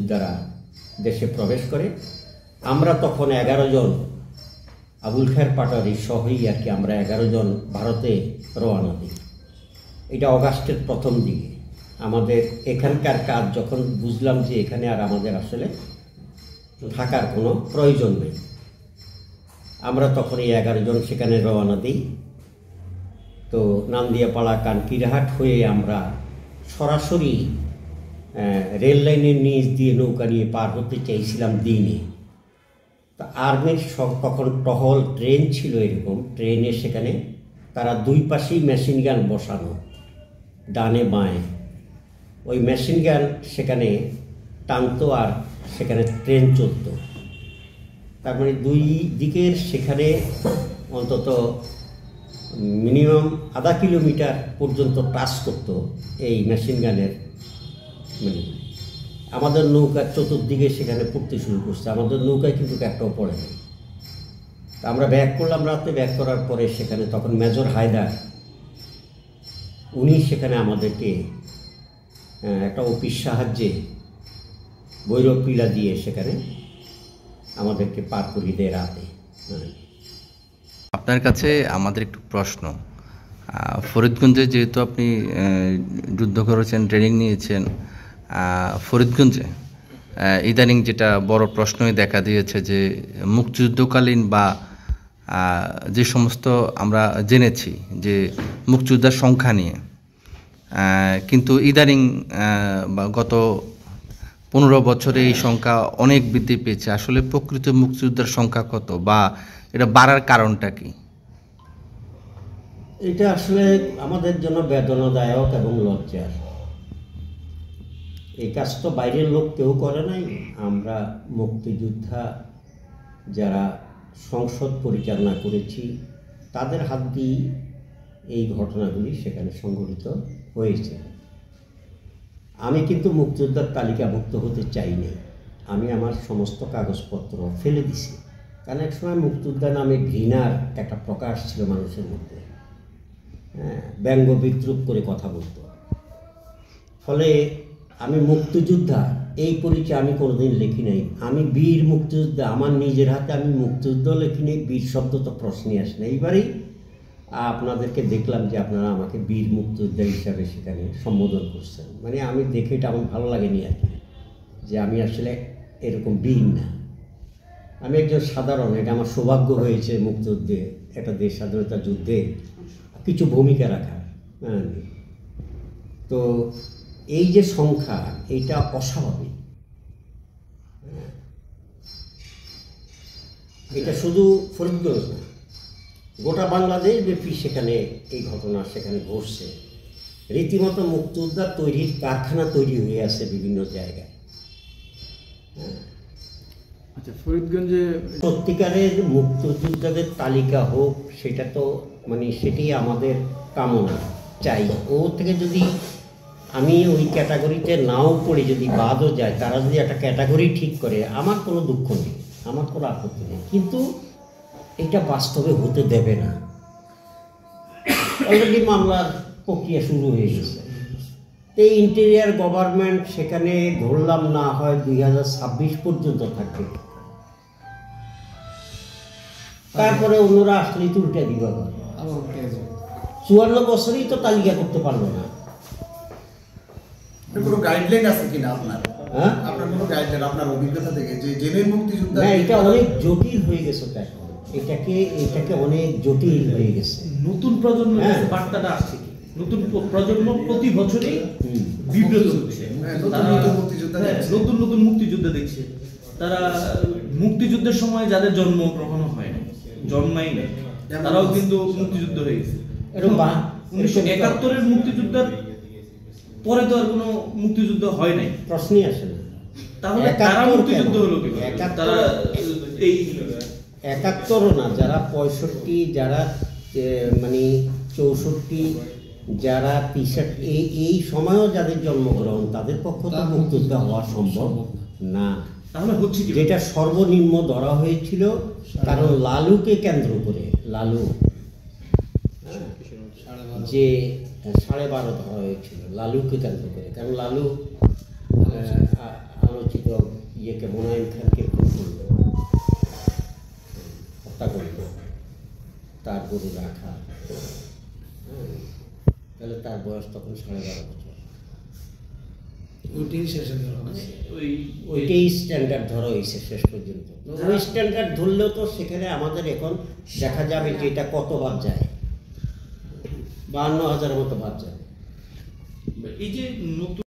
মুক্তিযোদ্ধারা দেশে প্রবেশ করে। আমরা তখন 11 জন, আবুল খায়ের পাটোয়ারি সহই আর কি, আমরা 11 জন ভারতে রওনা দিই। এটা অগাস্টের প্রথম দিকে। আমাদের এখানকার কাজ যখন বুঝলাম যে এখানে আর আমাদের আসলে থাকার কোনো প্রয়োজন নেই, আমরা তখন এই 11 জন সেখানে রওনা দিই। তো নান্দিয়াপাড়া কানকিরহাট হয়ে আমরা সরাসরি রেল লাইনের নিচ দিয়ে নৌকা নিয়ে পার হতে চাইছিলাম দিনে। তা আর্মির তখন টহল ট্রেন ছিল, এরকম ট্রেনে সেখানে তারা দুই পাশেই মেশিন গান বসানো, ডানে বাঁয়ে। ওই মেশিন গান সেখানে টানতো আর সেখানে ট্রেন চলতো। তার মানে দুই দিকের সেখানে অন্তত মিনিমাম আধা কিলোমিটার পর্যন্ত টাচ করতো এই মেশিন গানের। মানে আমাদের নৌকা চতুর্দিকে সেখানে পড়তে শুরু করছে, আমাদের নৌকায় কিন্তু একটাও পড়ে নাই। আমরা ব্যাক করলাম রাতে, ব্যাক করার পরে সেখানে তখন মেজর হায়দার উনি সেখানে আমাদেরকে একটা অফিস সাহায্যে ভৈরব পিলা দিয়ে সেখানে আমাদেরকে পার করিয়ে দেয় রাতে। আপনার কাছে আমাদের একটু প্রশ্ন, ফরিদগঞ্জে যেহেতু আপনি যুদ্ধ করেছেন, ট্রেনিং নিয়েছেন, ফরিদগঞ্জে ইদানিং যেটা বড় প্রশ্নই দেখা দিয়েছে যে মুক্তিযুদ্ধকালীন বা যে সমস্ত আমরা জেনেছি যে মুক্তিযোদ্ধার সংখ্যা নিয়ে, কিন্তু ইদানিং গত 15 বছরে এই সংখ্যা অনেক বৃদ্ধি পেয়েছে। আসলে প্রকৃত মুক্তিযোদ্ধার সংখ্যা কত বা এটা বাড়ার কারণটা কি? এটা আসলে আমাদের জন্য বেদনাদায়ক এবং লজ্জার। এই কাজ তো বাইরের লোক কেউ করে নাই। আমরা মুক্তিযোদ্ধা যারা সংসদ পরিচালনা করেছি তাদের হাত দিয়ে এই ঘটনাগুলি সেখানে সংঘটিত হয়েছে। আমি কিন্তু মুক্তিযোদ্ধার তালিকাভুক্ত হতে চাইনি। আমি আমার সমস্ত কাগজপত্র ফেলে দিছি, কারণ এক সময় মুক্তিযোদ্ধা নামে ঘৃণার একটা প্রকাশ ছিল মানুষের মধ্যে। ব্যঙ্গ বিদ্রুপ করে কথা বলতো। ফলে আমি মুক্তিযোদ্ধা এই পরিচয় আমি কোনোদিন লিখি নাই। আমি বীর মুক্তিযোদ্ধা, আমার নিজের হাতে আমি মুক্তিযুদ্ধ লিখি নাই, বীর শব্দ তো প্রশ্নই আসে না। এইবারেই আপনাদেরকে দেখলাম যে আপনারা আমাকে বীর মুক্তিযোদ্ধা হিসাবে সেখানে সম্বোধন করছেন। মানে আমি দেখে এটা আমার ভালো লাগেনি আর কি, যে আমি আসলে এরকম বীর না, আমি একজন সাধারণ। এটা আমার সৌভাগ্য হয়েছে মুক্তিযুদ্ধে, একটা দেশ স্বাধীনতা যুদ্ধে কিছু ভূমিকা রাখার। তো এই যে সংখ্যা, এইটা অস্বাভাবিক। এটা শুধু ফরিদগঞ্জ না, গোটা বাংলাদেশ ব্যাপী সেখানে এই ঘটনা সেখানে ঘটছে। রীতিমতো মুক্তিযোদ্ধা তৈরির কারখানা তৈরি হয়ে আছে বিভিন্ন জায়গায়। আচ্ছা, ফরিদগঞ্জে সত্যিকারের মুক্তিযোদ্ধাদের তালিকা হোক, সেটা তো মানে সেটাই আমাদের কামনা চাই। ও থেকে যদি আমি ওই ক্যাটাগরিতে নাও পড়ে যদি বাদও যায়, তারা যদি একটা ক্যাটাগরি ঠিক করে, আমার কোনো দুঃখ নেই, আমার কোনো আপত্তি নেই। কিন্তু এটা বাস্তবে হতে দেবে না। অলরেডি মামলার প্রক্রিয়া শুরু হয়ে গেছে। এই ইন্টেরিয়ার গভর্নমেন্ট সেখানে ধরলাম না হয় 2026 পর্যন্ত থাকবে, তারপরে অন্যরা আসলেই তো উল্টা দিবে। 54 বছরেই তো তালিকা করতে পারলো না। কোনো গাইডলাইন আছে কিনা আপনার? হ্যাঁ, আপনার কোনো গাইডলাইন আপনার অভিজ্ঞতা থেকে যে জেলের মুক্তিযোদ্ধা? না, এটা অনেক জটিল হয়ে গেছে। এটাকে অনেক জটিল হয়ে গেছে। নতুন প্রজন্মের বার্তাটা আসছে কি? নতুন প্রজন্ম প্রতি বছরই বিব্রত হচ্ছে। নতুন নতুন মুক্তিযোদ্ধা দেখছে। তারা মুক্তিযুদ্ধের সময় যাদের জন্মগ্রহণ হয় না, জন্মাই নেই, তারাও কিন্তু মুক্তিযুদ্ধ হয়ে গেছে। 1971-এর মুক্তিযুদ্ধের পরে তো আর কোনো মুক্তিযুদ্ধ হয় নাই, প্রশ্নই আসে না। তাহলে তারা মুক্তিযুদ্ধ হলো কি? তারা এই 71ও না, যারা 65, যারা মানে 64, যারা 63, এই সময়ও যাদের জন্মগ্রহণ, তাদের পক্ষে তো মুক্তিযোদ্ধা হওয়া সম্ভব না। তাহলে হচ্ছে কি? যেটা সর্বনিম্ন ধরা হয়েছিল, কারণ লালুকে কেন্দ্র করে, লালু যে 12.5 ধরা হয়েছিল লালুকে কেন্দ্র করে। কারণ লালু আলোচিত ইয়েকে মোনায়েম খানকে খুন করলো, হত্যা করলো, তার গরু রাখা, তাহলে তার বয়স তখন 12.5 বছর। ওইটাই শেষে ধরা হয়েছে। ওইটাই স্ট্যান্ডার্ড ধরা হয়েছে শেষ পর্যন্ত। ওই স্ট্যান্ডার্ড ধরলেও তো সেখানে আমাদের এখন দেখা যাবে যে এটা কত বাদ যায়, 52,000 মতো বাদ যাবে। এই যে নতুন